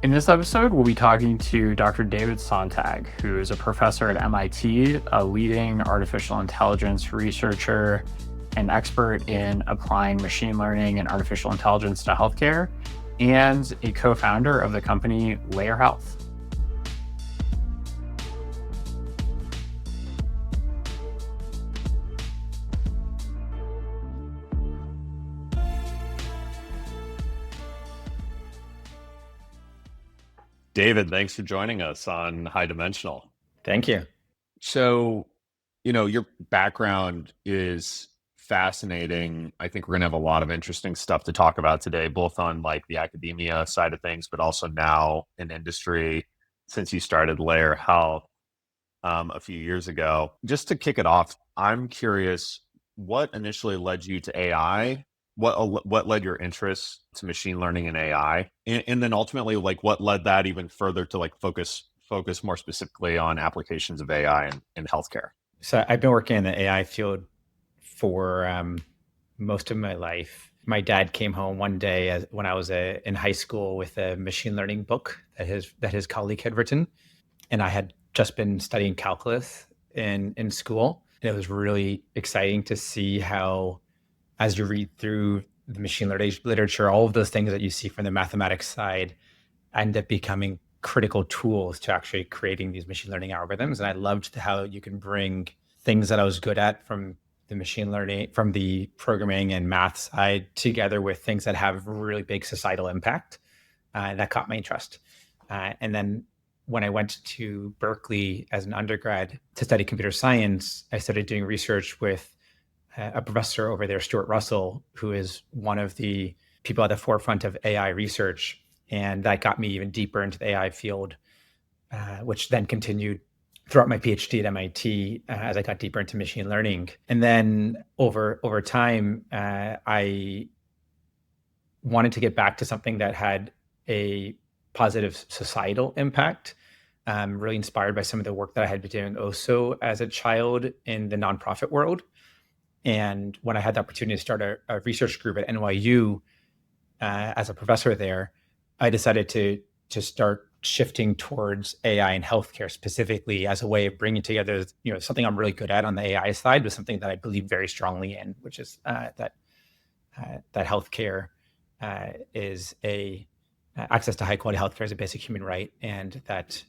In this episode, we'll be talking to Dr. David Sontag, who is a professor at MIT, a leading artificial intelligence researcher, and expert in applying machine learning and artificial intelligence to healthcare, and a co-founder of the company Layer Health. David, thanks for joining us on High Dimensional. Thank you. So, your background is fascinating. I think we're going to have a lot of interesting stuff to talk about today, both on like the academia side of things, but also now in industry since you started Layer Health a few years ago. Just to kick it off, I'm curious, what initially led you to AI? What led your interest to machine learning and AI, and then ultimately, like, what led that even further to like focus more specifically on applications of AI in healthcare? So I've been working in the AI field for most of my life. My dad came home one day when I was in high school with a machine learning book that his colleague had written, and I had just been studying calculus in school, and it was really exciting to see how, as you read through the machine learning literature, all of those things that you see from the mathematics side end up becoming critical tools to actually creating these machine learning algorithms. And I loved how you can bring things that I was good at from the machine learning, from the programming and math side, together with things that have really big societal impact. That caught my interest. And then when I went to Berkeley as an undergrad to study computer science, I started doing research with a professor over there, Stuart Russell, who is one of the people at the forefront of AI research. And that got me even deeper into the AI field, which then continued throughout my PhD at MIT as I got deeper into machine learning. And then over time, I wanted to get back to something that had a positive societal impact. Really inspired by some of the work that I had been doing also as a child in the nonprofit world. And when I had the opportunity to start a research group at NYU as a professor there, I decided to start shifting towards AI and healthcare specifically as a way of bringing together, something I'm really good at on the AI side, but something that I believe very strongly in, which is that healthcare is access to high quality healthcare is a basic human right, and that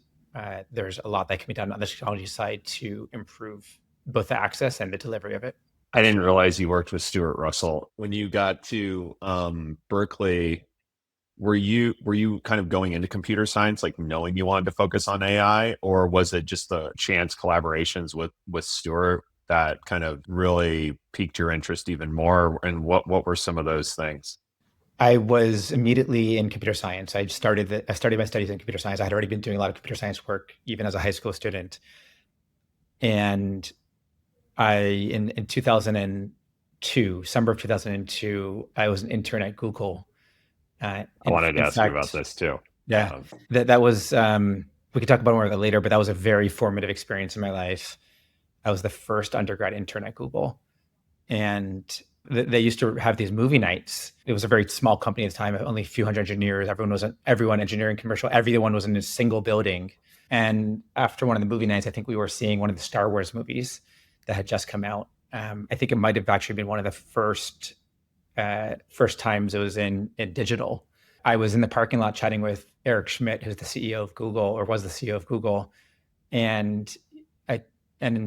there's a lot that can be done on the technology side to improve both the access and the delivery of it. I didn't realize you worked with Stuart Russell. When you got to Berkeley, were you kind of going into computer science, like knowing you wanted to focus on AI, or was it just the chance collaborations with Stuart that kind of really piqued your interest even more? And what were some of those things? I was immediately in computer science. I started my studies in computer science. I had already been doing a lot of computer science work, even as a high school student. And in 2002, summer of 2002, I was an intern at Google. I wanted to ask you about this too. Yeah, that was, we could talk about more of that later, but that was a very formative experience in my life. I was the first undergrad intern at Google. And they used to have these movie nights. It was a very small company at the time, only a few hundred engineers. Everyone engineering, commercial, everyone was in a single building. And after one of the movie nights, I think we were seeing one of the Star Wars movies that had just come out. I think it might have actually been one of the first times it was in digital. I was in the parking lot chatting with Eric Schmidt, who's the CEO of Google, or was the CEO of Google, and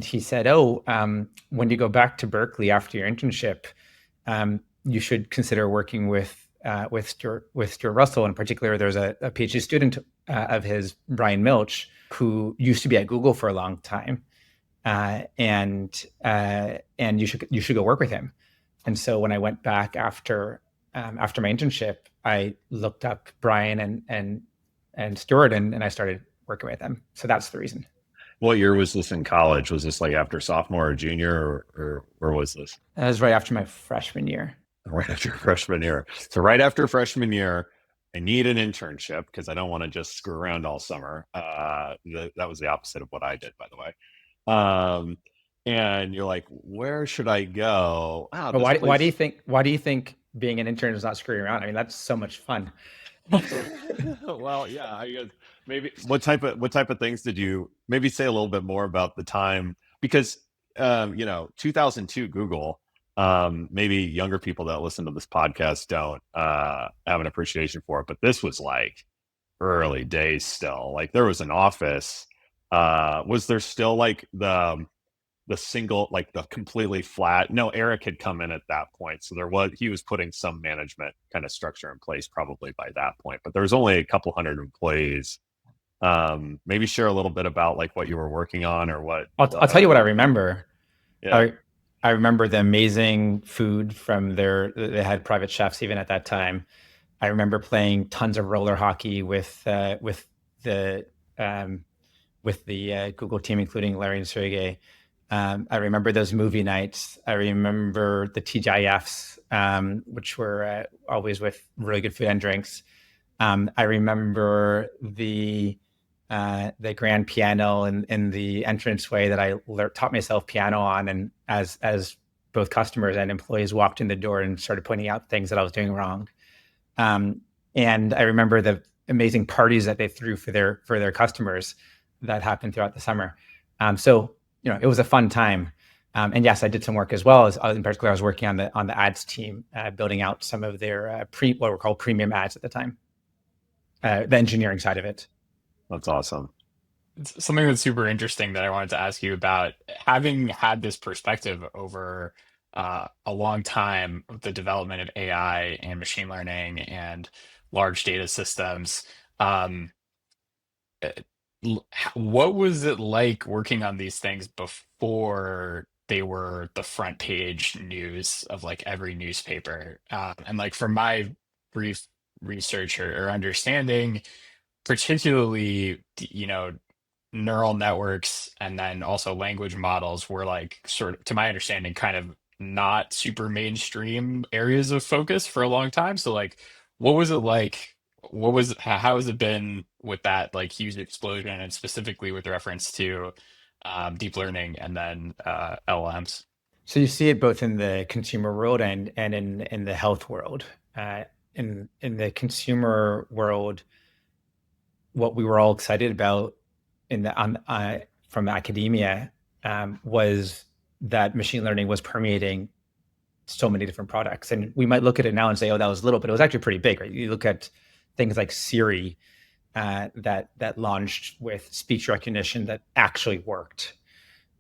he said, when you go back to Berkeley after your internship, you should consider working with Stuart Russell. In particular, there's a PhD student of his, Brian Milch, who used to be at Google for a long time, and you should go work with him. And so when I went back after my internship, I looked up Brian and Stuart, and I started working with them. So that's the reason. What year was this in college? Was this like after sophomore or junior, or where was this? That was right after my freshman year. Right after freshman year. So right after freshman year, I need an internship because I don't want to just screw around all summer. That was the opposite of what I did, by the way. And you're like, where should I go? Why do you think being an intern is not screwing around? I mean, that's so much fun. Well, yeah, I guess maybe what type of things did you maybe say a little bit more about the time because 2002 Google, maybe younger people that listen to this podcast don't have an appreciation for it, but this was like early days still. Like there was an office. Was there still like the single, like the completely flat? No, Eric had come in at that point, so he was putting some management kind of structure in place probably by that point, but there was only a couple hundred employees. Maybe share a little bit about like what you were working on or what I'll tell you what I remember. yeah. I remember the amazing food from they had private chefs even at that time. I remember playing tons of roller hockey the um, with the Google team, including Larry and Sergey. I remember those movie nights. I remember the TGIFs, which were always with really good food and drinks. I remember the grand piano in the entranceway that I taught myself piano on, and as both customers and employees walked in the door and started pointing out things that I was doing wrong. Um, and I remember the amazing parties that they threw for their customers that happened throughout the summer. So it was a fun time. And yes, I did some work as well. As in particular, I was working on the ads team, building out some of their what were called premium ads at the time, the engineering side of it. That's awesome. It's something that's super interesting that I wanted to ask you about, having had this perspective over a long time of the development of AI and machine learning and large data systems. Um, uh, what was it like working on these things before they were the front page news of like every newspaper? And like from my brief research or understanding, particularly, neural networks and then also language models were like sort of, to my understanding, kind of not super mainstream areas of focus for a long time. So like, what was it like? How has it been with that like huge explosion, and specifically with reference to deep learning and then LLMs? So you see it both in the consumer world and in the health world. Uh, in the consumer world, what we were all excited about in the on from academia was that machine learning was permeating so many different products. And we might look at it now and say, "Oh, that was little," but it was actually pretty big, right? You look at things like Siri, that launched with speech recognition that actually worked.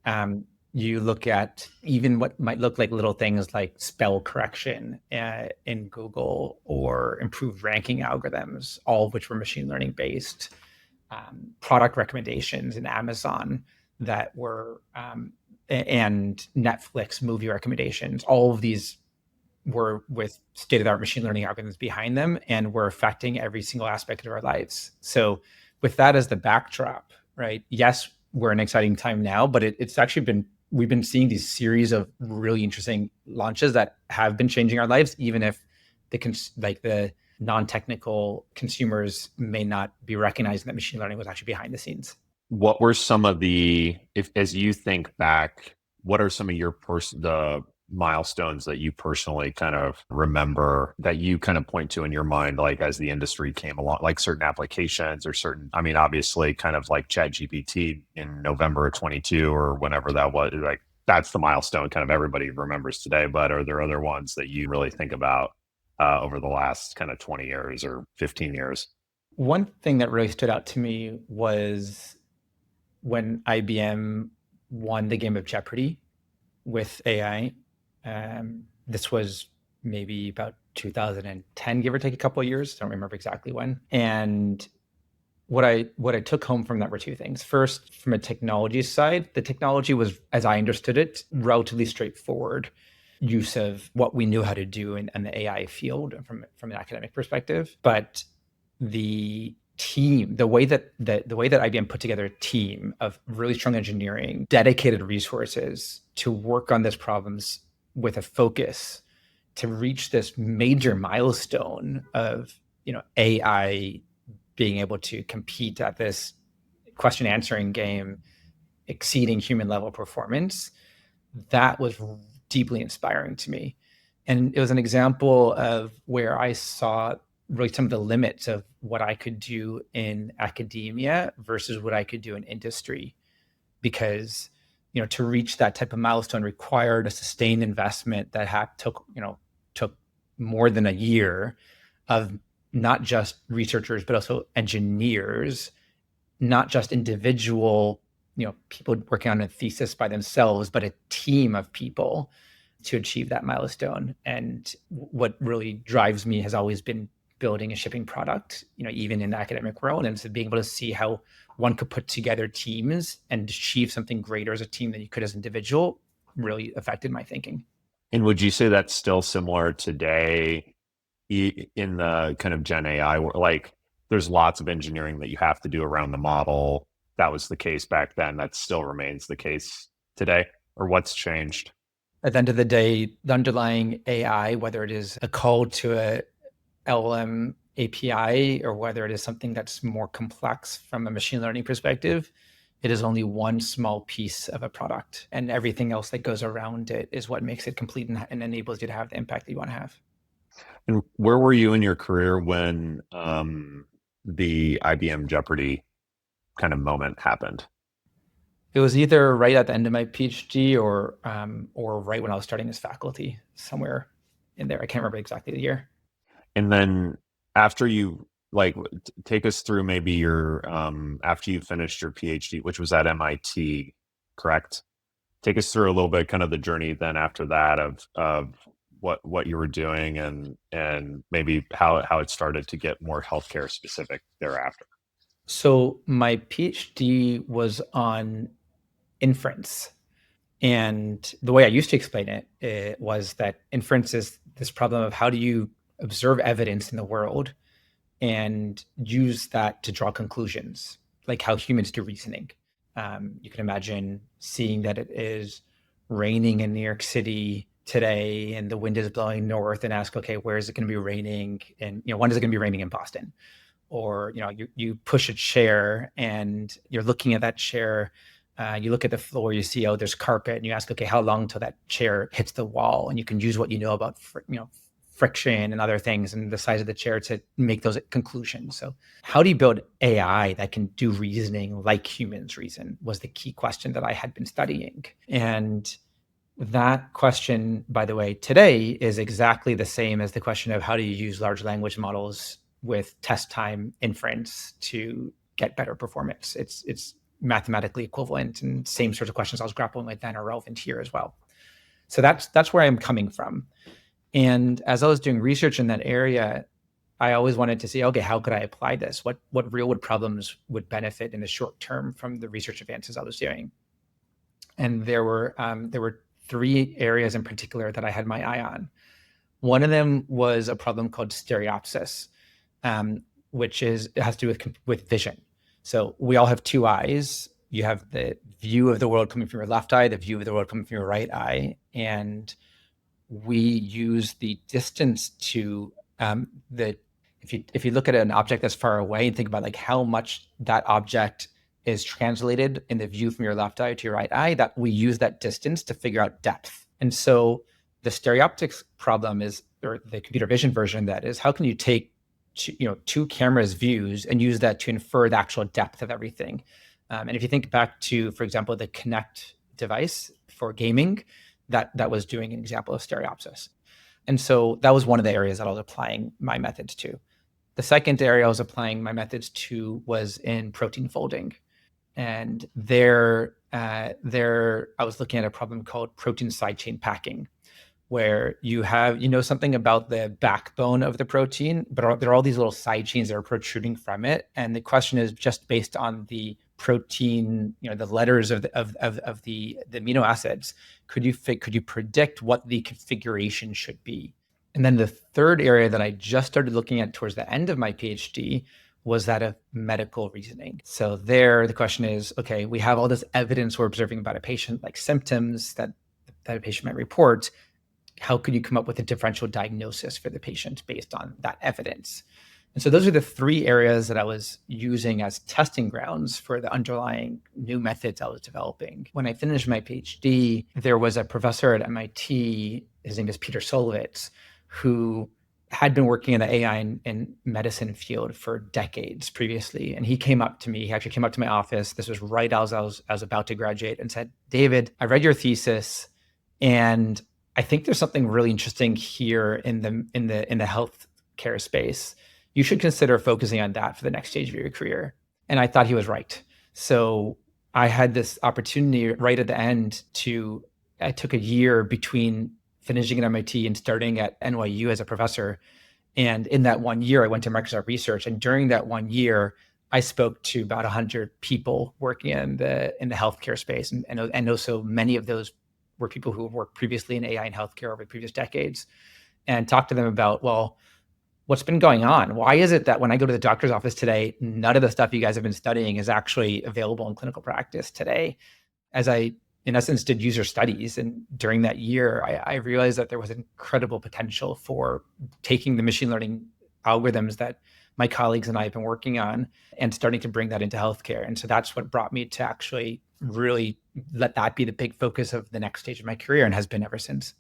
Um, you look at even what might look like little things like spell correction in Google or improved ranking algorithms, all of which were machine learning based. Product recommendations in Amazon that were and Netflix movie recommendations. All of these were with state-of-the-art machine learning algorithms behind them and were affecting every single aspect of our lives. So with that as the backdrop, right? Yes, we're in an exciting time now, but it's actually we've been seeing these series of really interesting launches that have been changing our lives, even if the non-technical consumers may not be recognizing that machine learning was actually behind the scenes. What were some of if as you think back, what are some of the milestones that you personally kind of remember that you kind of point to in your mind, like as the industry came along, like certain applications or I mean, obviously kind of like ChatGPT in November of 22 or whenever that was, like that's the milestone kind of everybody remembers today. But are there other ones that you really think about over the last kind of 20 years or 15 years? One thing that really stood out to me was when IBM won the game of Jeopardy with AI. This was maybe about 2010, give or take a couple of years. I don't remember exactly when. And what I took home from that were two things. First, from a technology side, the technology was, as I understood it, relatively straightforward use of what we knew how to do in the AI field from an academic perspective. But the team, the way that IBM put together a team of really strong engineering, dedicated resources to work on these problems with a focus to reach this major milestone of AI being able to compete at this question answering game, exceeding human level performance, that was deeply inspiring to me. And it was an example of where I saw really some of the limits of what I could do in academia versus what I could do in industry. Because, to reach that type of milestone required a sustained investment that took more than a year of not just researchers, but also engineers, not just individual, people working on a thesis by themselves, but a team of people to achieve that milestone. And what really drives me has always been building a shipping product, even in the academic world. And so being able to see how one could put together teams and achieve something greater as a team than you could as an individual really affected my thinking. And would you say that's still similar today in the kind of Gen AI? Like, there's lots of engineering that you have to do around the model. That was the case back then. That still remains the case today. Or what's changed? At the end of the day, the underlying AI, whether it is a call to a LLM API or whether it is something that's more complex from a machine learning perspective, it is only one small piece of a product, and everything else that goes around it is what makes it complete and enables you to have the impact that you want to have. And where were you in your career when the IBM Jeopardy kind of moment happened? It was either right at the end of my PhD or right when I was starting as faculty, somewhere in there. I can't remember exactly the year. And then after you take us through maybe your after you finished your PhD, which was at MIT, correct? Take us through a little bit kind of the journey then after that of what you were doing and maybe how it started to get more healthcare specific thereafter. So my PhD was on inference. And the way I used to explain it was that inference is this problem of how do you observe evidence in the world and use that to draw conclusions, like how humans do reasoning. You can imagine seeing that it is raining in New York City today and the wind is blowing north and ask, okay, where is it going to be raining? And, when is it going to be raining in Boston? Or, you push a chair and you're looking at that chair. You look at the floor, you see, there's carpet, and you ask, okay, how long till that chair hits the wall? And you can use what you know about, friction and other things and the size of the chair to make those conclusions. So how do you build AI that can do reasoning like humans reason was the key question that I had been studying. And that question, by the way, today is exactly the same as the question of how do you use large language models with test time inference to get better performance. It's mathematically equivalent, and same sorts of questions I was grappling with then are relevant here as well. So that's where I'm coming from. And as I was doing research in that area, I always wanted to see, okay, how could I apply this? What real world problems would benefit in the short term from the research advances I was doing? And there were three areas in particular that I had my eye on. One of them was a problem called stereopsis, which has to do with vision. So we all have two eyes. You have the view of the world coming from your left eye, the view of the world coming from your right eye, and we use the distance to if you look at an object that's far away and think about like how much that object is translated in the view from your left eye to your right eye, that we use that distance to figure out depth. And so the stereoptics problem is, or the computer vision version of that is, how can you take two cameras views and use that to infer the actual depth of everything? And if you think back to, for example, the Kinect device for gaming, that was doing an example of stereopsis. And so that was one of the areas that I was applying my methods to. The second area I was applying my methods to was in protein folding. And there I was looking at a problem called protein side chain packing, where you have, something about the backbone of the protein, but there are all these little side chains that are protruding from it. And the question is, just based on the protein, the letters of the amino acids, could you predict what the configuration should be? And then the third area that I just started looking at towards the end of my PhD was that of medical reasoning. So there, the question is, okay, we have all this evidence we're observing about a patient, like symptoms that a patient might report. How could you come up with a differential diagnosis for the patient based on that evidence? And so those are the three areas that I was using as testing grounds for the underlying new methods I was developing. When I finished my PhD, there was a professor at MIT, his name is Peter Solovitz, who had been working in the AI and medicine field for decades previously. And he came up to me, he actually came up to my office. This was right as I was about to graduate, and said, David, I read your thesis and I think there's something really interesting here in the healthcare space. You should consider focusing on that for the next stage of your career. And I thought he was right. So I had this opportunity right at the end I took a year between finishing at MIT and starting at NYU as a professor. And in that 1 year, I went to Microsoft Research. And during that 1 year, I spoke to about 100 people working in the healthcare space. And also many of those were people who worked previously in AI and healthcare over previous decades, and talked to them about, well, what's been going on? Why is it that when I go to the doctor's office today, none of the stuff you guys have been studying is actually available in clinical practice today? As I, in essence, did user studies, and during that year, I realized that there was incredible potential for taking the machine learning algorithms that my colleagues and I have been working on and starting to bring that into healthcare. And so that's what brought me to actually really let that be the big focus of the next stage of my career, and has been ever since.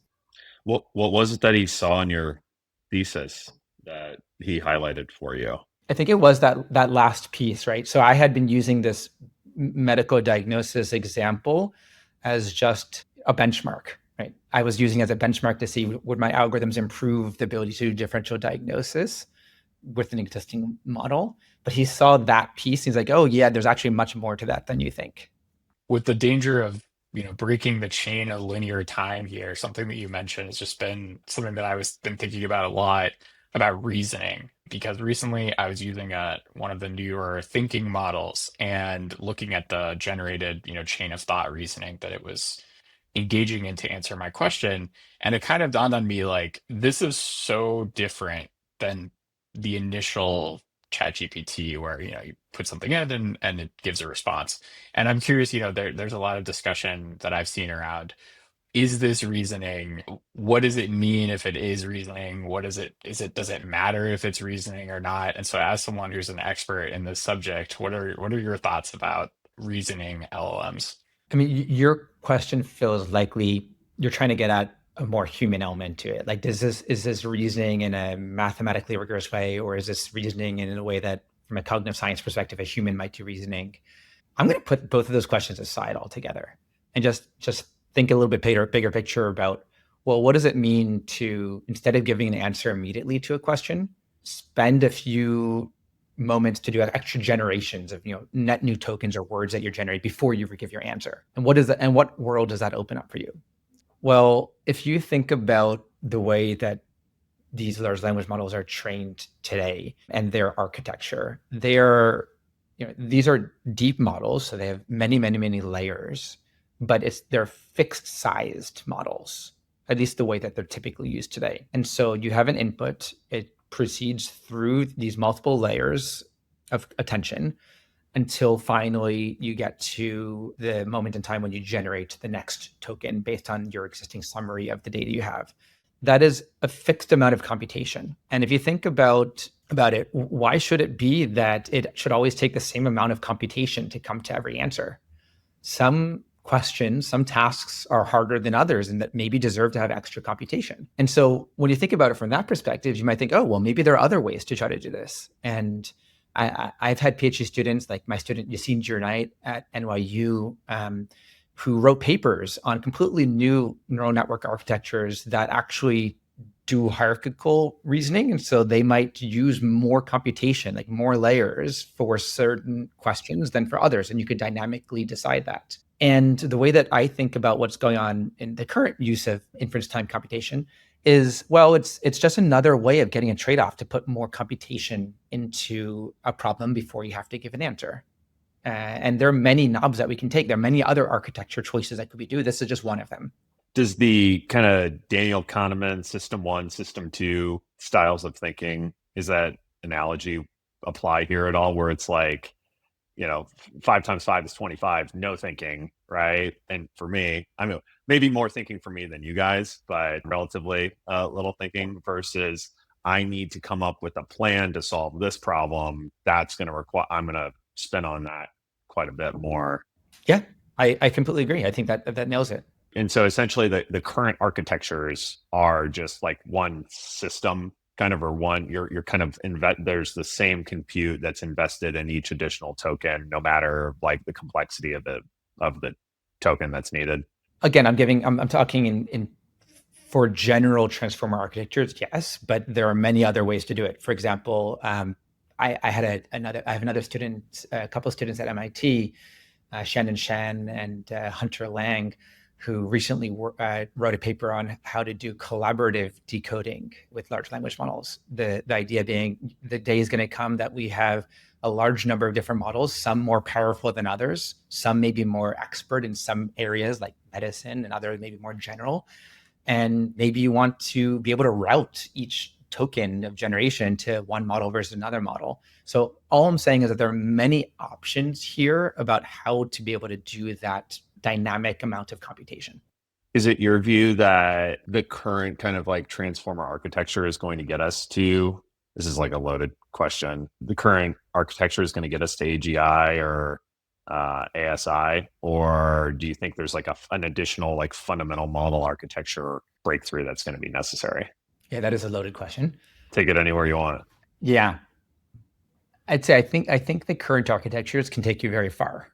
What was it that he saw in your thesis that he highlighted for you? I think it was that last piece, right? So I had been using this medical diagnosis example as just a benchmark, right? I was using it as a benchmark to see, would my algorithms improve the ability to do differential diagnosis with an existing model? But he saw that piece. He's like, oh yeah, there's actually much more to that than you think. With the danger of breaking the chain of linear time here, something that you mentioned has just been something that I was been thinking about a lot, about reasoning, because recently I was using one of the newer thinking models and looking at the generated chain of thought reasoning that it was engaging in to answer my question. And it kind of dawned on me, like, this is so different than the initial ChatGPT where, you put something in and it gives a response. And I'm curious, there's a lot of discussion that I've seen around, is this reasoning? What does it mean if it is reasoning? Does it matter if it's reasoning or not? And so as someone who's an expert in this subject, what are your thoughts about reasoning LLMs? I mean, your question feels likely you're trying to get at a more human element to it. Like, is this reasoning in a mathematically rigorous way, or is this reasoning in a way that, from a cognitive science perspective, a human might do reasoning? I'm going to put both of those questions aside altogether and just think a little bit bigger picture about, well, what does it mean to, instead of giving an answer immediately to a question, spend a few moments to do extra generations of net new tokens or words that you generate before you give your answer? And what world does that open up for you? Well, if you think about the way that these large language models are trained today and their architecture, these are deep models, so they have many, many, many layers, but they're fixed sized models, at least the way that they're typically used today. And so you have an input, it proceeds through these multiple layers of attention until finally you get to the moment in time when you generate the next token based on your existing summary of the data you have. That is a fixed amount of computation. And if you think about it, why should it be that it should always take the same amount of computation to come to every answer? Some questions, some tasks are harder than others and that maybe deserve to have extra computation. And so when you think about it from that perspective, you might think, oh, well, maybe there are other ways to try to do this. And I've had PhD students, like my student Yassine Journait at NYU, who wrote papers on completely new neural network architectures that actually do hierarchical reasoning. And so they might use more computation, like more layers for certain questions than for others. And you could dynamically decide that. And the way that I think about what's going on in the current use of inference time computation is, well, it's just another way of getting a trade-off to put more computation into a problem before you have to give an answer. And there are many knobs that we can take. There are many other architecture choices that could be do. This is just one of them. Does the kind of Daniel Kahneman system 1, system 2 styles of thinking, is that analogy apply here at all, where it's like, 5 times 5 is 25, no thinking, right? And for me, I mean, maybe more thinking for me than you guys, but relatively little thinking, versus I need to come up with a plan to solve this problem. That's going to require, I'm going to spend on that quite a bit more. Yeah, I completely agree. I think that nails it. And so essentially the current architectures are just like one system kind of are one, you're kind of there's the same compute that's invested in each additional token, no matter like the complexity of the token that's needed. Again, I'm talking in for general transformer architectures, yes, but there are many other ways to do it. For example, I have another student, a couple of students at MIT, Shannon Shan and Hunter Lang, who recently wrote a paper on how to do collaborative decoding with large language models. The idea being the day is going to come that we have a large number of different models, some more powerful than others, some maybe more expert in some areas like medicine, and others maybe more general. And maybe you want to be able to route each token of generation to one model versus another model. So all I'm saying is that there are many options here about how to be able to do that dynamic amount of computation. Is it your view that the current kind of like transformer architecture is going to get us to, this is like a loaded question, the current architecture is going to get us to AGI or ASI, or do you think there's like an additional like fundamental model architecture breakthrough that's going to be necessary? Yeah, that is a loaded question. Take it anywhere you want. Yeah, I'd say I think the current architectures can take you very far,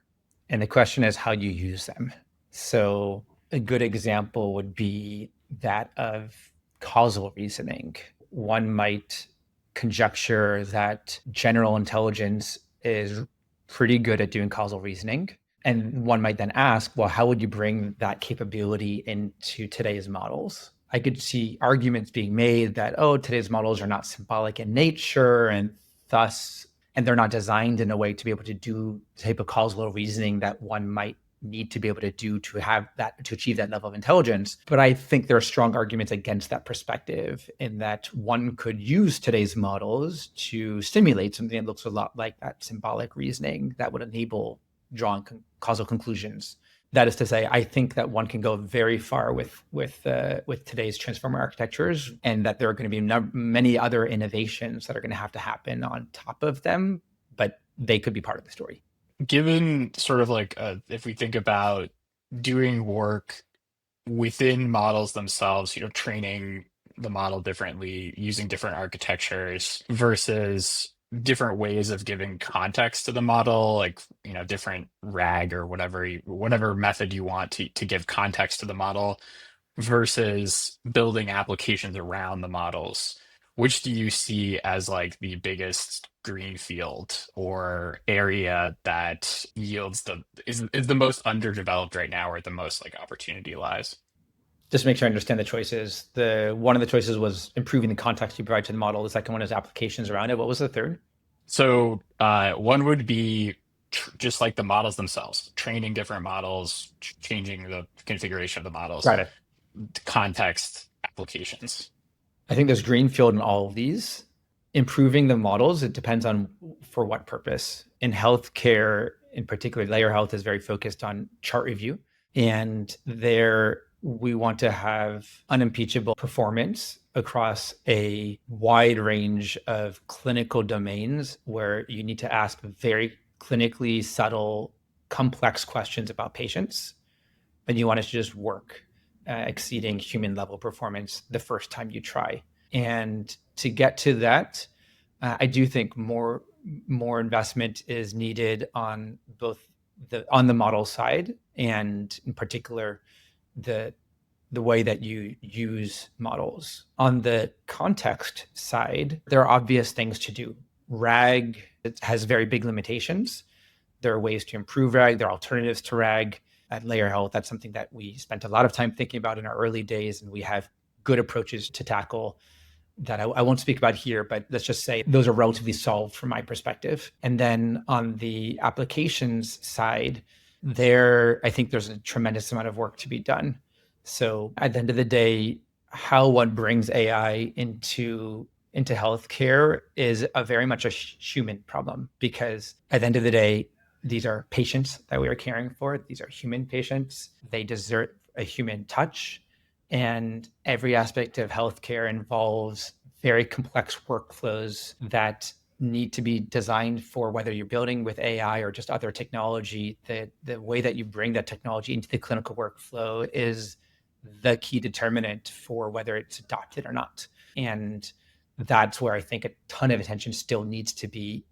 and the question is how you use them. So a good example would be that of causal reasoning. One might conjecture that general intelligence is pretty good at doing causal reasoning. And one might then ask, well, how would you bring that capability into today's models? I could see arguments being made that, oh, today's models are not symbolic in nature, and thus, and they're not designed in a way to be able to do the type of causal reasoning that one might need to be able to do to have that, to achieve that level of intelligence. But I think there are strong arguments against that perspective, in that one could use today's models to simulate something that looks a lot like that symbolic reasoning that would enable drawing causal conclusions. That is to say, I think that one can go very far with today's transformer architectures, and that there are going to be many other innovations that are going to have to happen on top of them, but they could be part of the story. Given sort of like if we think about doing work within models themselves, training the model differently, using different architectures versus different ways of giving context to the model, like, different RAG or whatever method you want to give context to the model versus building applications around the models. Which do you see as like the biggest greenfield or area that yields is the most underdeveloped right now, or the most like opportunity lies? Just to make sure I understand the choices. One of the choices was improving the context you provide to the model. The second one is applications around it. What was the third? So one would be just like the models themselves, training different models, changing the configuration of the models, Got it. context, applications. I think there's greenfield in all of these. Improving the models, it depends on for what purpose. In healthcare, in particular, Layer Health is very focused on chart review. And there we want to have unimpeachable performance across a wide range of clinical domains where you need to ask very clinically subtle, complex questions about patients. And you want it to just work, exceeding human level performance the first time you try. And to get to that, I do think more investment is needed on both on the model side, and in particular the way that you use models. On the context side, there are obvious things to do. RAG has very big limitations. There are ways to improve RAG. There are alternatives to RAG. At Layer Health, that's something that we spent a lot of time thinking about in our early days, and we have good approaches to tackle that I won't speak about here, but let's just say those are relatively solved from my perspective. And then on the applications side, I think there's a tremendous amount of work to be done. So at the end of the day, how one brings AI into healthcare is very much a human problem, because at the end of the day, these are patients that we are caring for. These are human patients. They deserve a human touch. And every aspect of healthcare involves very complex workflows that need to be designed for whether you're building with AI or just other technology. The way that you bring that technology into the clinical workflow is the key determinant for whether it's adopted or not. And that's where I think a ton of attention still needs to be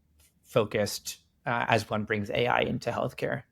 focused as one brings AI into healthcare.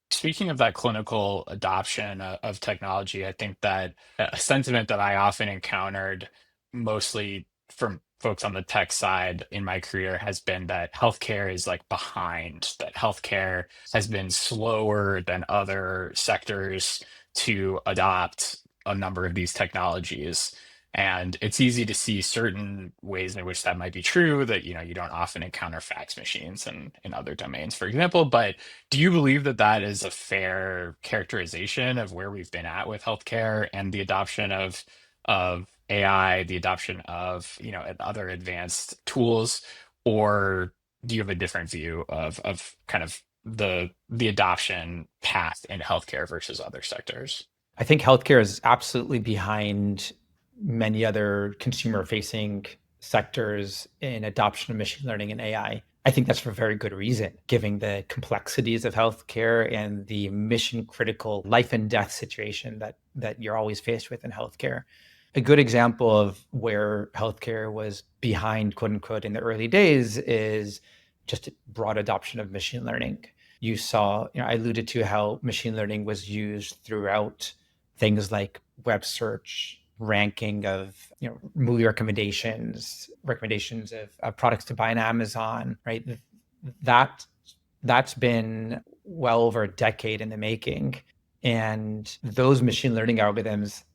Speaking of that clinical adoption of technology, I think that a sentiment that I often encountered, mostly from folks on the tech side in my career, has been that healthcare is like behind, that healthcare has been slower than other sectors to adopt a number of these technologies. And it's easy to see certain ways in which that might be true, that you don't often encounter fax machines in other domains, for example. But do you believe that that is a fair characterization of where we've been at with healthcare and the adoption of AI, the adoption of other advanced tools, or do you have a different view of kind of the adoption path in healthcare versus other sectors? I think healthcare is absolutely behind many other consumer-facing sectors in adoption of machine learning and AI. I think that's for very good reason, given the complexities of healthcare and the mission-critical life and death situation that you're always faced with in healthcare. A good example of where healthcare was behind, quote unquote, in the early days is just broad adoption of machine learning. You saw, I alluded to how machine learning was used throughout things like web search, ranking of movie recommendations of products to buy on Amazon, right? That's been well over a decade in the making. And those machine learning algorithms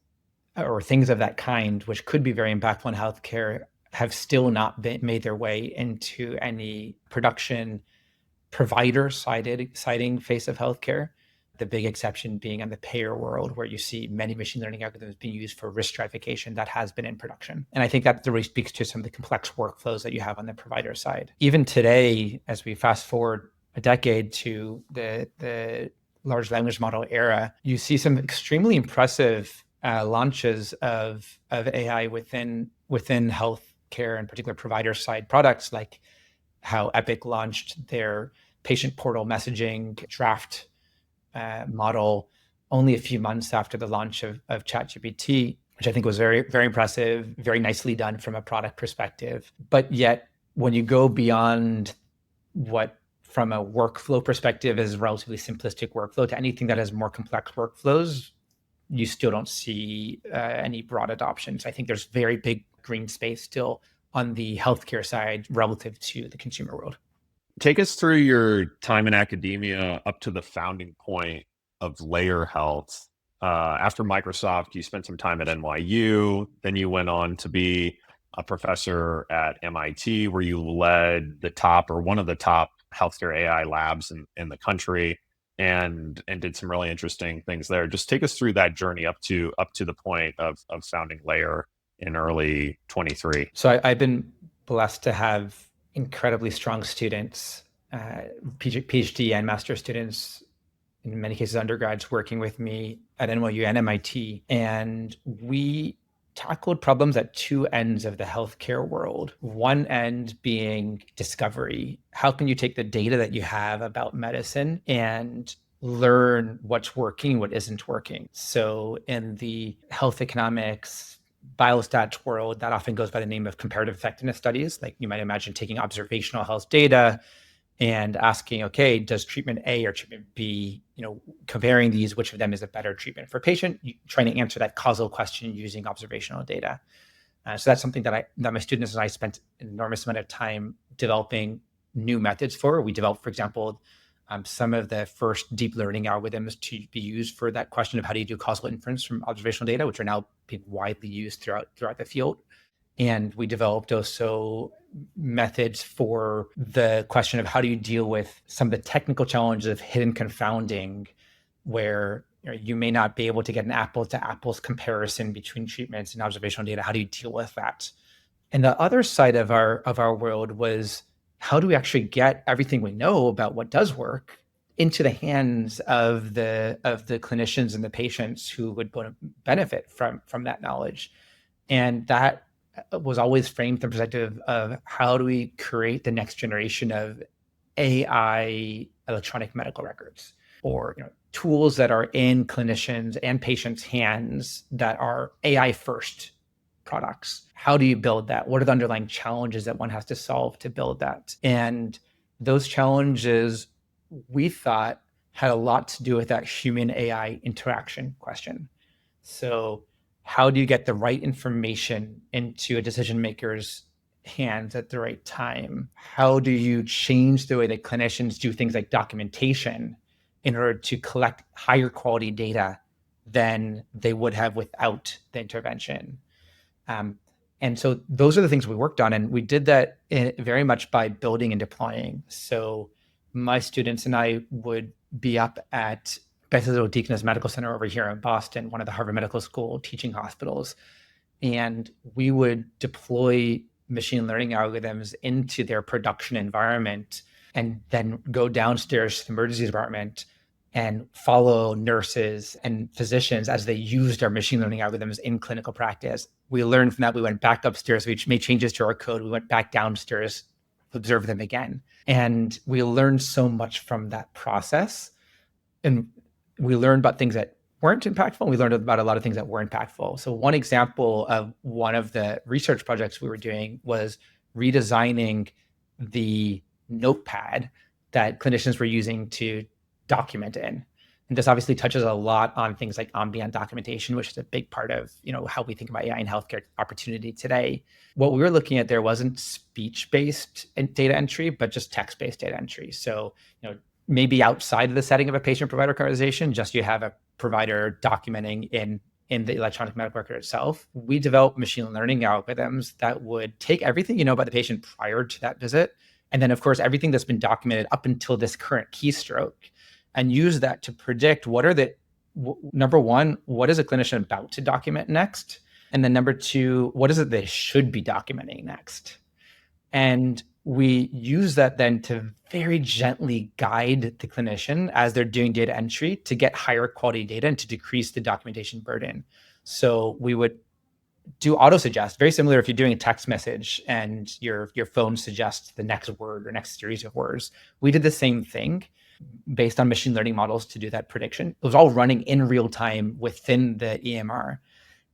or things of that kind, which could be very impactful in healthcare, have still not made their way into any production provider siding face of healthcare. The big exception being on the payer world, where you see many machine learning algorithms being used for risk stratification that has been in production. And I think that really speaks to some of the complex workflows that you have on the provider side. Even today, as we fast forward a decade to the large language model era, you see some extremely impressive launches of AI within healthcare and particular provider side products, like how Epic launched their patient portal messaging draft model only a few months after the launch of ChatGPT, which I think was very, very impressive, very nicely done from a product perspective. But yet, when you go beyond what from a workflow perspective is relatively simplistic workflow to anything that has more complex workflows, you still don't see any broad adoptions. I think there's very big green space still on the healthcare side relative to the consumer world. Take us through your time in academia up to the founding point of Layer Health. After Microsoft, you spent some time at NYU. Then you went on to be a professor at MIT, where you led the top or one of the top healthcare AI labs in the country, and did some really interesting things there. Just take us through that journey up to the point of founding Layer in early 23. So I've been blessed to have incredibly strong students, PhD and master students, in many cases undergrads, working with me at NYU and MIT. And we tackled problems at two ends of the healthcare world. One end being discovery. How can you take the data that you have about medicine and learn what's working, what isn't working? So in the health economics, biostats world, that often goes by the name of comparative effectiveness studies. Like you might imagine taking observational health data and asking, okay, does treatment A or treatment B, comparing these, which of them is a better treatment for a patient, trying to answer that causal question using observational data. So that's something that my students and I spent an enormous amount of time developing new methods for. We developed, for example, some of the first deep learning algorithms to be used for that question of how do you do causal inference from observational data, which are now being widely used throughout the field. And we developed also methods for the question of how do you deal with some of the technical challenges of hidden confounding, where you may not be able to get an apples to apples comparison between treatments and observational data. How do you deal with that? And the other side of our world was, how do we actually get everything we know about what does work into the hands of the clinicians and the patients who would benefit from that knowledge? And that was always framed from the perspective of how do we create the next generation of AI electronic medical records, or tools that are in clinicians and patients' hands that are AI first products. How do you build that? What are the underlying challenges that one has to solve to build that? And those challenges, we thought, had a lot to do with that human AI interaction question. So how do you get the right information into a decision maker's hands at the right time? How do you change the way that clinicians do things like documentation in order to collect higher quality data than they would have without the intervention? And so those are the things we worked on. And we did that very much by building and deploying. So my students and I would be up at Bethesda Deaconess Medical Center over here in Boston, one of the Harvard Medical School teaching hospitals. And we would deploy machine learning algorithms into their production environment and then go downstairs to the emergency department and follow nurses and physicians as they used our machine learning algorithms in clinical practice. We learned from that. We went back upstairs. We made changes to our code. We went back downstairs to observe them again. And we learned so much from that process. And we learned about things that weren't impactful. We learned about a lot of things that were impactful. So one example of one of the research projects we were doing was redesigning the notepad that clinicians were using to document in. And this obviously touches a lot on things like ambient documentation, which is a big part of how we think about AI in healthcare opportunity today. What we were looking at there wasn't speech-based data entry, but just text-based data entry. So maybe outside of the setting of a patient-provider conversation, just you have a provider documenting in the electronic medical record itself. We developed machine learning algorithms that would take everything you know about the patient prior to that visit, and then, of course, everything that's been documented up until this current keystroke, and use that to predict number one, what is a clinician about to document next? And then number two, what is it they should be documenting next? And we use that then to very gently guide the clinician as they're doing data entry to get higher quality data and to decrease the documentation burden. So we would do auto suggest, very similar if you're doing a text message and your phone suggests the next word or next series of words. We did the same thing based on machine learning models to do that prediction. It was all running in real time within the EMR.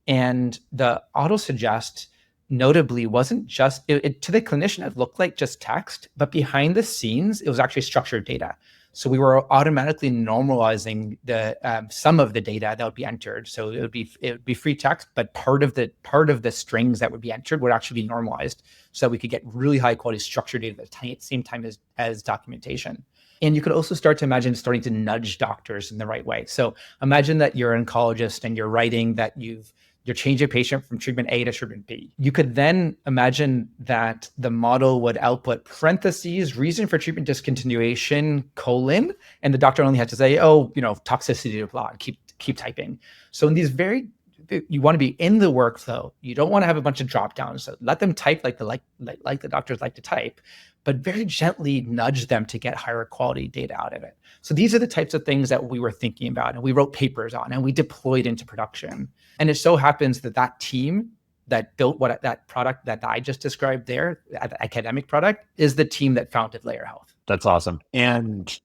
And the auto suggest notably wasn't just, to the clinician, it looked like just text, but behind the scenes, it was actually structured data. So we were automatically normalizing the some of the data that would be entered. So it would be free text, but part of the strings that would be entered would actually be normalized, so that we could get really high quality structured data at the same time as documentation. And you could also start to starting to nudge doctors in the right way. So imagine that you're an oncologist and you're writing that you're changing a patient from treatment A to treatment B. You could then imagine that the model would output parentheses, reason for treatment discontinuation, : and the doctor only has to say, toxicity to blah, keep typing. So in these you want to be in the workflow. You don't want to have a bunch of drop downs. So let them type like the doctors like to type, but very gently nudge them to get higher quality data out of it. So these are the types of things that we were thinking about, and we wrote papers on, and we deployed into production. And it so happens that team that built that product that I just described there, the academic product, is the team that founded Layer Health. That's awesome. And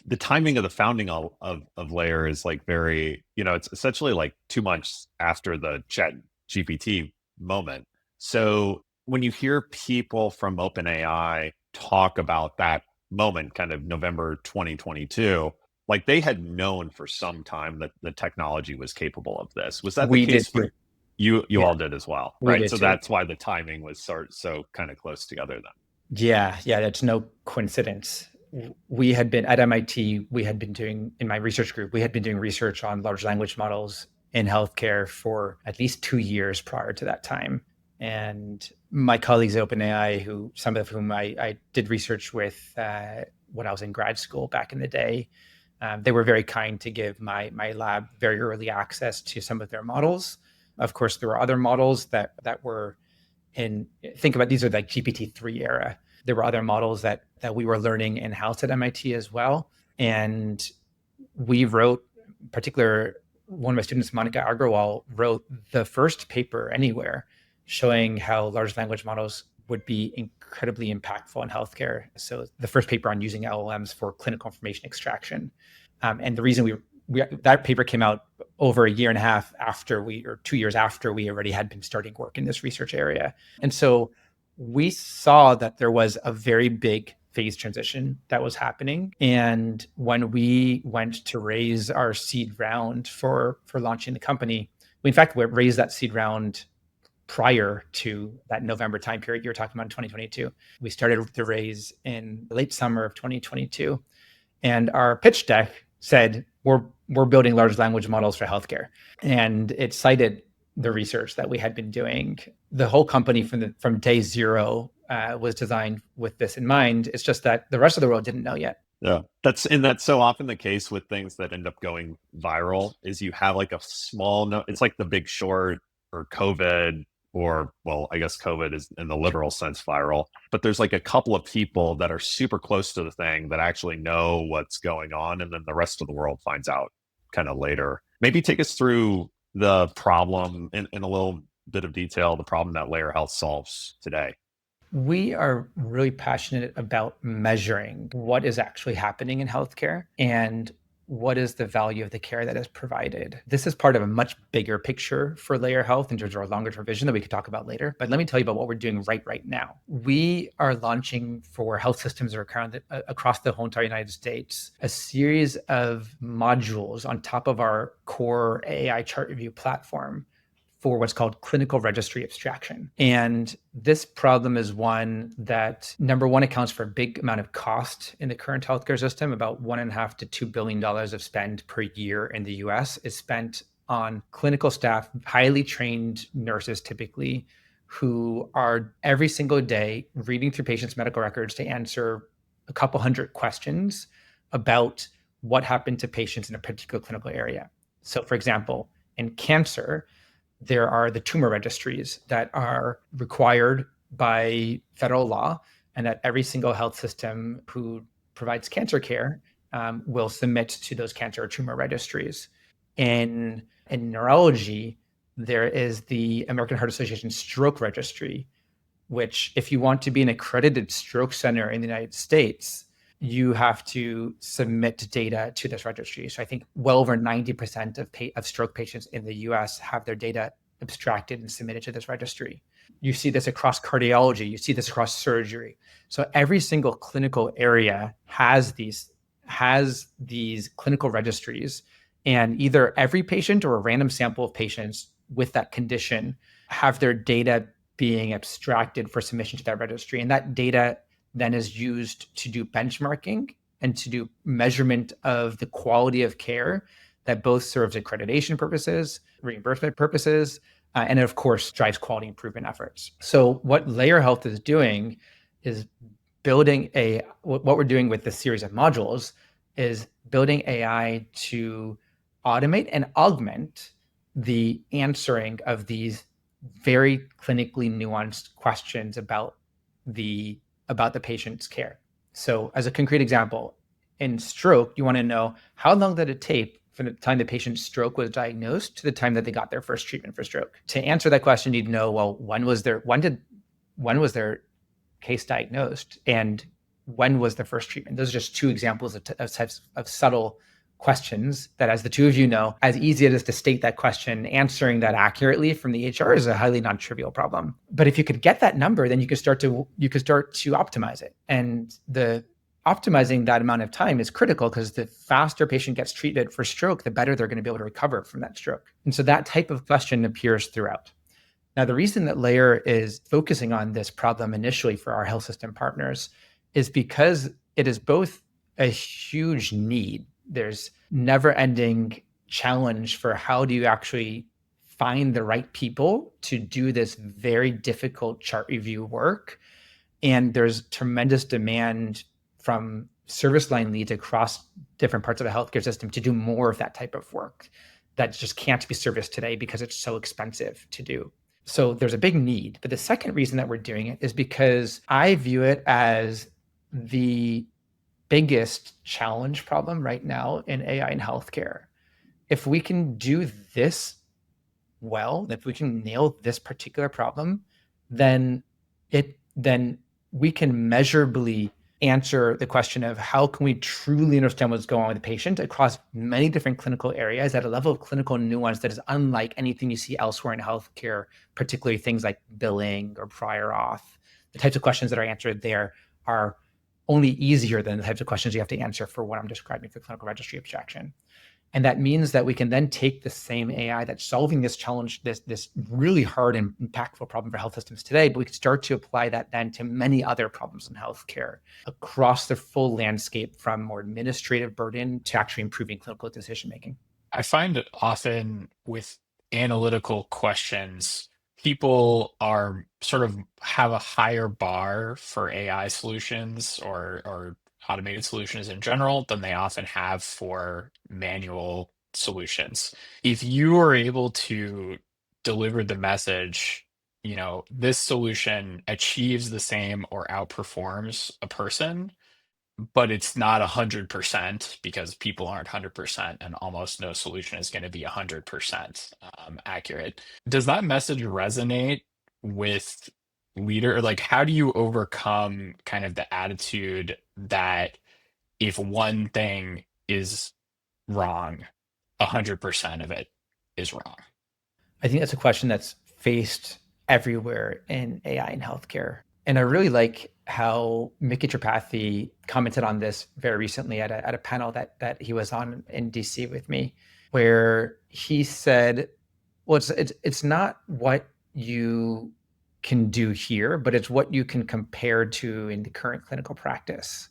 the timing of the founding of Layer is like very, it's essentially like 2 months after the Chat GPT moment. So when you hear people from OpenAI talk about that moment, kind of November 2022, like they had known for some time that the technology was capable of this. Was that the case for you? You all did as well, right? So that's why the timing was so kind of close together then. Yeah, that's no coincidence. We had been at MIT, in my research group, we had been doing research on large language models in healthcare for at least 2 years prior to that time. And my colleagues at OpenAI, some of whom I did research with when I was in grad school back in the day, they were very kind to give my lab very early access to some of their models. Of course, there were other models that were think about, these are like GPT-3 era. There were other models that we were learning in-house at MIT as well. And we wrote, one of my students, Monica Agrawal, wrote the first paper anywhere showing how large language models would be incredibly impactful in healthcare. So the first paper on using LLMs for clinical information extraction. And the reason that paper came out over a year and a half after or 2 years after we already had been starting work in this research area. And so we saw that there was a very big phase transition that was happening. And when we went to raise our seed round for launching the company, we in fact raised that seed round prior to that November time period you were talking about in 2022. We started the raise in late summer of 2022. And our pitch deck said, we're building large language models for healthcare. And it cited the research that we had been doing. The whole company from day zero was designed with this in mind. It's just that the rest of the world didn't know yet. Yeah, that's so often the case with things that end up going viral is you have like a small it's like The Big Short or COVID, or well, I guess COVID is in the literal sense viral, but there's like a couple of people that are super close to the thing that actually know what's going on, and then the rest of the world finds out kind of later. Maybe take us through the problem in a little bit of detail, the problem that Layer Health solves today. We are really passionate about measuring what is actually happening in healthcare and what is the value of the care that is provided. This is part of a much bigger picture for Layer Health in terms of our longer term vision that we could talk about later. But let me tell you about what we're doing right now. We are launching for health systems across the whole entire United States a series of modules on top of our core AI chart review platform for what's called clinical registry abstraction. And this problem is one that, number one, accounts for a big amount of cost in the current healthcare system. About $1.5 to $2 billion of spend per year in the US is spent on clinical staff, highly trained nurses typically, who are every single day reading through patients' medical records to answer a couple hundred questions about what happened to patients in a particular clinical area. So for example, in cancer, there are the tumor registries that are required by federal law, and that every single health system who provides cancer care will submit to those cancer or tumor registries. In neurology, there is the American Heart Association Stroke Registry, which if you want to be an accredited stroke center in the United States, you have to submit data to this registry. So I think well over 90% of stroke patients in the US have their data abstracted and submitted to this registry. You see this across cardiology, you see this across surgery. So every single clinical area has these clinical registries, and either every patient or a random sample of patients with that condition have their data being abstracted for submission to that registry. And that data then is used to do benchmarking and to do measurement of the quality of care that both serves accreditation purposes, reimbursement purposes, and of course drives quality improvement efforts. So what Layer Health is doing is building what we're doing with this series of modules is building AI to automate and augment the answering of these very clinically nuanced questions about the patient's care. So as a concrete example, in stroke, you want to know how long did it take from the time the patient's stroke was diagnosed to the time that they got their first treatment for stroke. To answer that question, you'd know, well, when was their case diagnosed and when was the first treatment? Those are just two examples of subtle questions that, as the two of you know, as easy as it is to state that question, answering that accurately from the HR is a highly non-trivial problem. But if you could get that number, then you could start to optimize it. And optimizing that amount of time is critical because the faster a patient gets treated for stroke, the better they're going to be able to recover from that stroke. And so that type of question appears throughout. Now, the reason that Layer is focusing on this problem initially for our health system partners is because it is both a huge need. There's never-ending challenge for how do you actually find the right people to do this very difficult chart review work. And there's tremendous demand from service line leads across different parts of the healthcare system to do more of that type of work that just can't be serviced today because it's so expensive to do. So there's a big need. But the second reason that we're doing it is because I view it as the biggest challenge problem right now in AI in healthcare. If we can do this well, if we can nail this particular problem, then we can measurably answer the question of how can we truly understand what's going on with the patient across many different clinical areas at a level of clinical nuance that is unlike anything you see elsewhere in healthcare, particularly things like billing or prior auth. The types of questions that are answered there are only easier than the types of questions you have to answer for what I'm describing for clinical registry abstraction. And that means that we can then take the same AI that's solving this challenge, this really hard and impactful problem for health systems today, but we can start to apply that then to many other problems in healthcare across the full landscape, from more administrative burden to actually improving clinical decision making. I find it often with analytical questions, people are sort of have a higher bar for AI solutions or automated solutions in general than they often have for manual solutions. If you are able to deliver the message, this solution achieves the same or outperforms a person, but it's not 100% because people aren't 100% and almost no solution is going to be 100% accurate. Does that message resonate with leader? Like, how do you overcome kind of the attitude that if one thing is wrong, 100% of it is wrong? I think that's a question that's faced everywhere in AI in healthcare. And I really like how Mickey Tripathi commented on this very recently at a panel that he was on in DC with me, where he said, well, it's not what you can do here, but it's what you can compare to in the current clinical practice.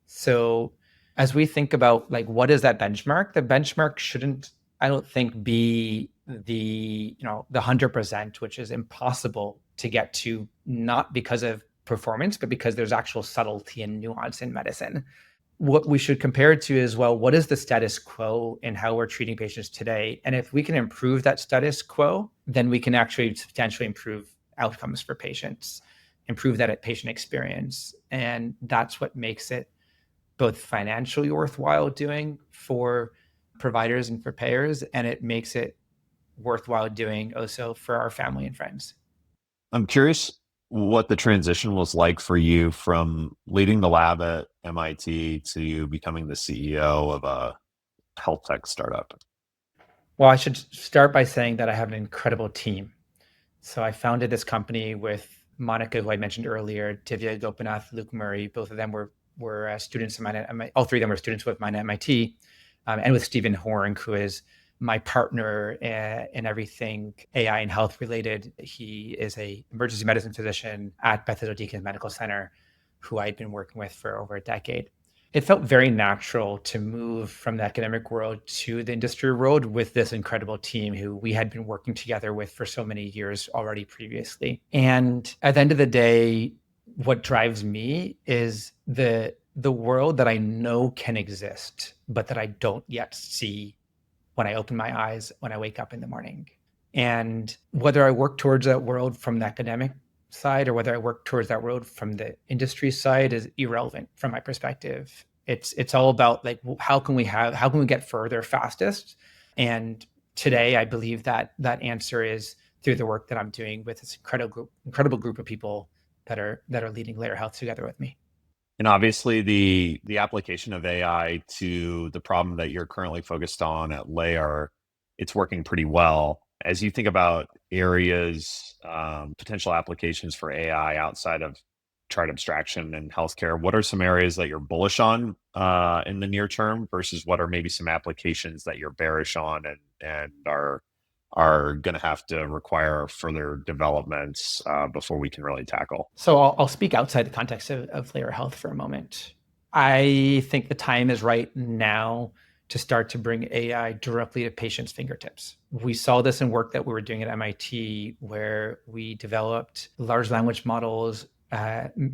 So as we think about like what is that benchmark, the benchmark shouldn't, I don't think, be the 100%, which is impossible to get to, not because of performance, but because there's actual subtlety and nuance in medicine. What we should compare it to is, well, what is the status quo in how we're treating patients today? And if we can improve that status quo, then we can actually substantially improve outcomes for patients, improve that patient experience. And that's what makes it both financially worthwhile doing for providers and for payers, and it makes it worthwhile doing also for our family and friends. I'm curious what the transition was like for you from leading the lab at MIT to becoming the CEO of a health tech startup. Well, I should start by saying that I have an incredible team. So I founded this company with Monica, who I mentioned earlier, Divya Gopinath, Luke Murray. Both of them were students of mine at MIT. All three of them were students with mine at MIT, and with Stephen Horn, who is my partner in everything AI and health related. He is a emergency medicine physician at Bethesda Deaconess Medical Center, who I'd been working with for over a decade. It felt very natural to move from the academic world to the industry world with this incredible team who we had been working together with for so many years already previously. And at the end of the day, what drives me is the world that I know can exist, but that I don't yet see when I open my eyes, when I wake up in the morning. And whether I work towards that world from the academic side or whether I work towards that world from the industry side is irrelevant from my perspective. It's all about like how can we get further fastest? And today I believe that answer is through the work that I'm doing with this incredible group of people that are leading Layer Health together with me. And obviously the application of AI to the problem that you're currently focused on at Layer, it's working pretty well. As you think about areas, potential applications for AI outside of chart abstraction and healthcare, what are some areas that you're bullish on in the near term versus what are maybe some applications that you're bearish on and are going to have to require further developments before we can really tackle? So I'll speak outside the context of Layer Health for a moment. I think the time is right now to start to bring AI directly to patients' fingertips. We saw this in work that we were doing at MIT, where we developed large language models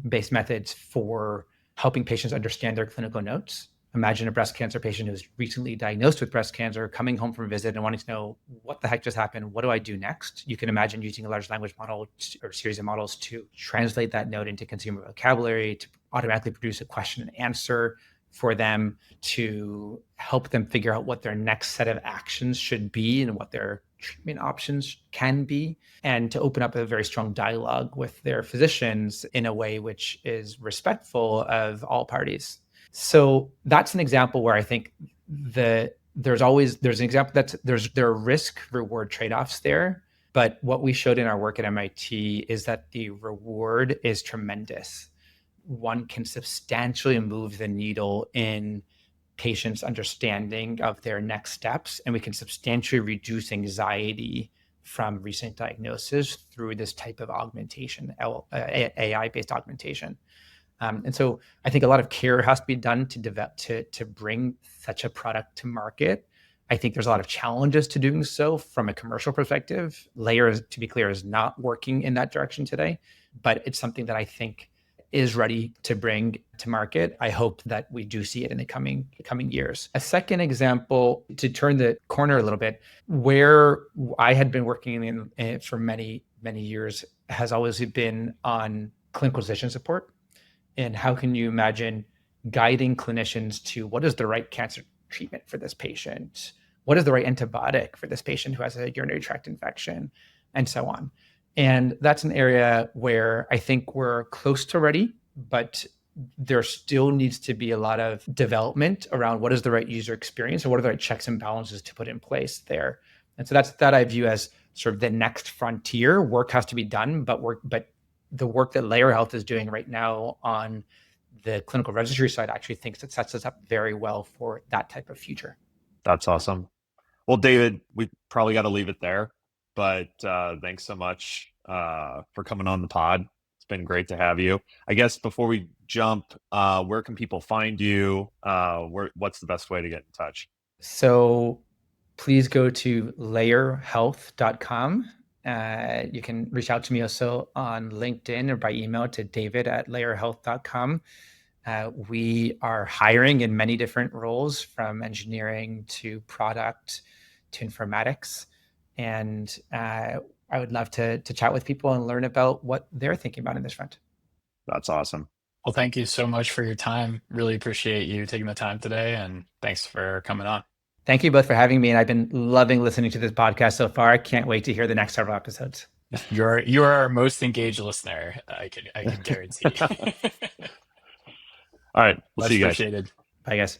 based methods for helping patients understand their clinical notes. Imagine a breast cancer patient who's recently diagnosed with breast cancer coming home from a visit and wanting to know what the heck just happened. What do I do next? You can imagine using a large language model or series of models to translate that note into consumer vocabulary, to automatically produce a question and answer for them, to help them figure out what their next set of actions should be and what their treatment options can be, and to open up a very strong dialogue with their physicians in a way which is respectful of all parties. So that's an example where I think there are risk reward trade-offs there. But what we showed in our work at MIT is that the reward is tremendous. One can substantially move the needle in patients' understanding of their next steps, and we can substantially reduce anxiety from recent diagnosis through this type of augmentation, AI-based augmentation. And so I think a lot of care has to be done to develop to bring such a product to market. I think there's a lot of challenges to doing so from a commercial perspective. Layer, to be clear, is not working in that direction today, but it's something that I think is ready to bring to market. I hope that we do see it in the coming years. A second example, to turn the corner a little bit, where I had been working in for many years, has always been on clinical decision support. And how can you imagine guiding clinicians to what is the right cancer treatment for this patient? What is the right antibiotic for this patient who has a urinary tract infection, and so on? And that's an area where I think we're close to ready, but there still needs to be a lot of development around what is the right user experience and what are the right checks and balances to put in place there. And so that I view as sort of the next frontier. Work has to be done, but the work that Layer Health is doing right now on the clinical registry side actually thinks it sets us up very well for that type of future. That's awesome. Well, David, we probably got to leave it there, but thanks so much for coming on the pod. It's been great to have you. I guess before we jump, where can people find you? What's the best way to get in touch? So please go to layerhealth.com. You can reach out to me also on LinkedIn or by email to david@layerhealth.com. We are hiring in many different roles, from engineering to product to informatics. And I would love to chat with people and learn about what they're thinking about in this front. That's awesome. Well, thank you so much for your time. Really appreciate you taking the time today, and thanks for coming on. Thank you both for having me. And I've been loving listening to this podcast so far. I can't wait to hear the next several episodes. You're our most engaged listener, I can guarantee. All right. We'll Much see you guys. appreciated. Bye, guys.